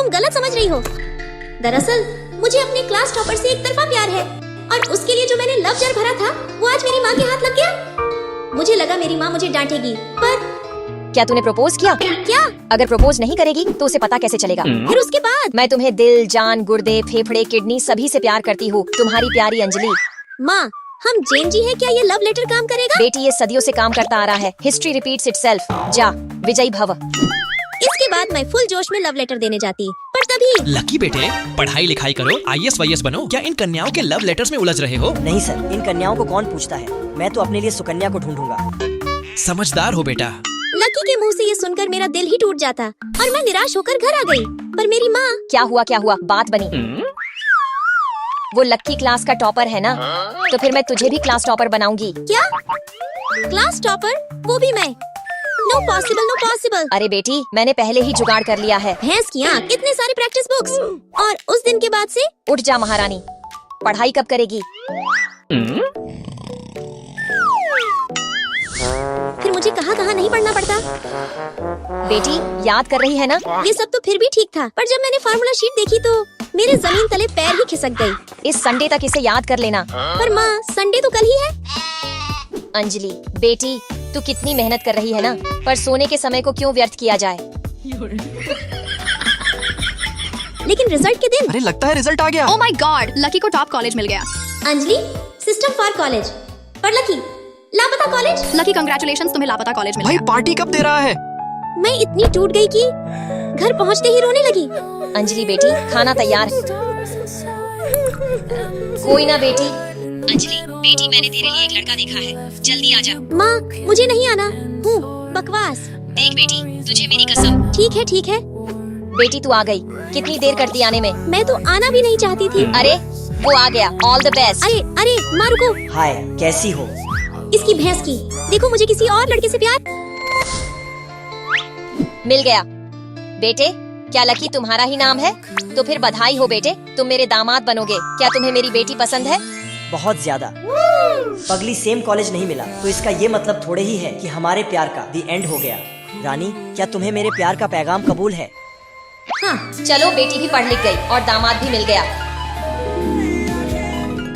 तुम गलत समझ रही हो। दरअसल मुझे अपने क्लास टॉपर से एक तरफा प्यार है और उसके लिए जो मैंने लव जार भरा था वो आज मेरी माँ के हाथ लग गया। मुझे लगा मेरी माँ मुझे डांटेगी, पर क्या तूने प्रपोज किया? क्या? अगर प्रपोज नहीं करेगी तो उसे पता कैसे चलेगा? फिर उसके बाद मैं तुम्हें दिल, जान, गुर्दे, फेफड़े, किडनी सभी से प्यार करती हूँ, तुम्हारी प्यारी अंजलि। माँ, हम जैन जी हैं, क्या ये लव लेटर काम करेगा? बेटी, ये सदियों से काम करता आ रहा है। History repeats itself. जा, विजयी भव। इसके बाद मैं फुल जोश में लव लेटर देने जाती, पर तभी लकी बेटे, पढ़ाई लिखाई करो, IAS वाईएस बनो। क्या इन कन्याओं के लव लेटर्स में उलझ रहे हो? नहीं सर, इन कन्याओं को कौन पूछता है। मैं तो अपने लिए सुकन्या को ढूंढूंगा। समझदार हो बेटा। लकी के मुंह से ये सुनकर मेरा दिल ही टूट जाता और मैं निराश होकर घर आ गई। पर मेरी माँ, क्या हुआ? बात बनी। वो लक्की क्लास का टॉपर है ना, तो फिर मैं तुझे भी क्लास टॉपर बनाऊंगी। क्या? Class topper? वो भी मैं? No possible, no possible. अरे बेटी, मैंने पहले ही जुगाड़ कर लिया है। भैंस की आँख, कितने सारे प्रैक्टिस बुक्स। और उस दिन के बाद से उठ जा महारानी, पढ़ाई कब करेगी? फिर मुझे कहाँ नहीं पढ़ना पड़ता। बेटी, याद कर रही है ना? ये सब तो फिर भी ठीक था, पर जब मैंने फार्मूला शीट देखी तो मेरे जमीन तले पैर ही खिसक गई। इस संडे तक इसे याद कर लेना। पर माँ, संडे तो कल ही है। अंजलि बेटी, तू कितनी मेहनत कर रही है ना, पर सोने के समय को क्यों व्यर्थ किया जाए? लेकिन रिजल्ट के दिन, अरे लगता है रिजल्ट आ गया। ओह माय गॉड, लकी को टॉप कॉलेज मिल गया। अंजलि सिस्टम फॉर कॉलेज, पर लकी लापता कॉलेज। लकी कंग्रेचुलेशंस, तुम्हें लापता कॉलेज मिल भाई गया। पार्टी कब दे रहा है? मैं इतनी टूट गई कि घर पहुँचते ही रोने लगी। अंजलि बेटी, खाना तैयार है। कोई ना बेटी। अंजलि बेटी, मैंने तेरे लिए एक लड़का देखा है, जल्दी आ जा। माँ, मुझे नहीं आना। हूँ बकवास। देख बेटी, तुझे मेरी कसम। ठीक है। बेटी तू आ गई, कितनी देर करती आने में? मैं तो आना भी नहीं चाहती थी। अरे वो आ गया, ऑल द बेस्ट। अरे माँ रुको। हाय, कैसी हो? इसकी भैंस की, देखो मुझे किसी और लड़के से प्यार। मिल गया। बेटे, क्या लकी तुम्हारा ही नाम है? तो फिर बधाई हो बेटे, तुम मेरे दामाद बनोगे। क्या तुम्हें मेरी बेटी पसंद है? बहुत ज्यादा। पगली सेम कॉलेज नहीं मिला तो इसका ये मतलब थोड़े ही है कि हमारे प्यार का दी एंड हो गया। रानी, क्या तुम्हें मेरे प्यार का पैगाम कबूल है? हाँ। चलो, बेटी भी पढ़ लिख गई और दामाद भी मिल गया।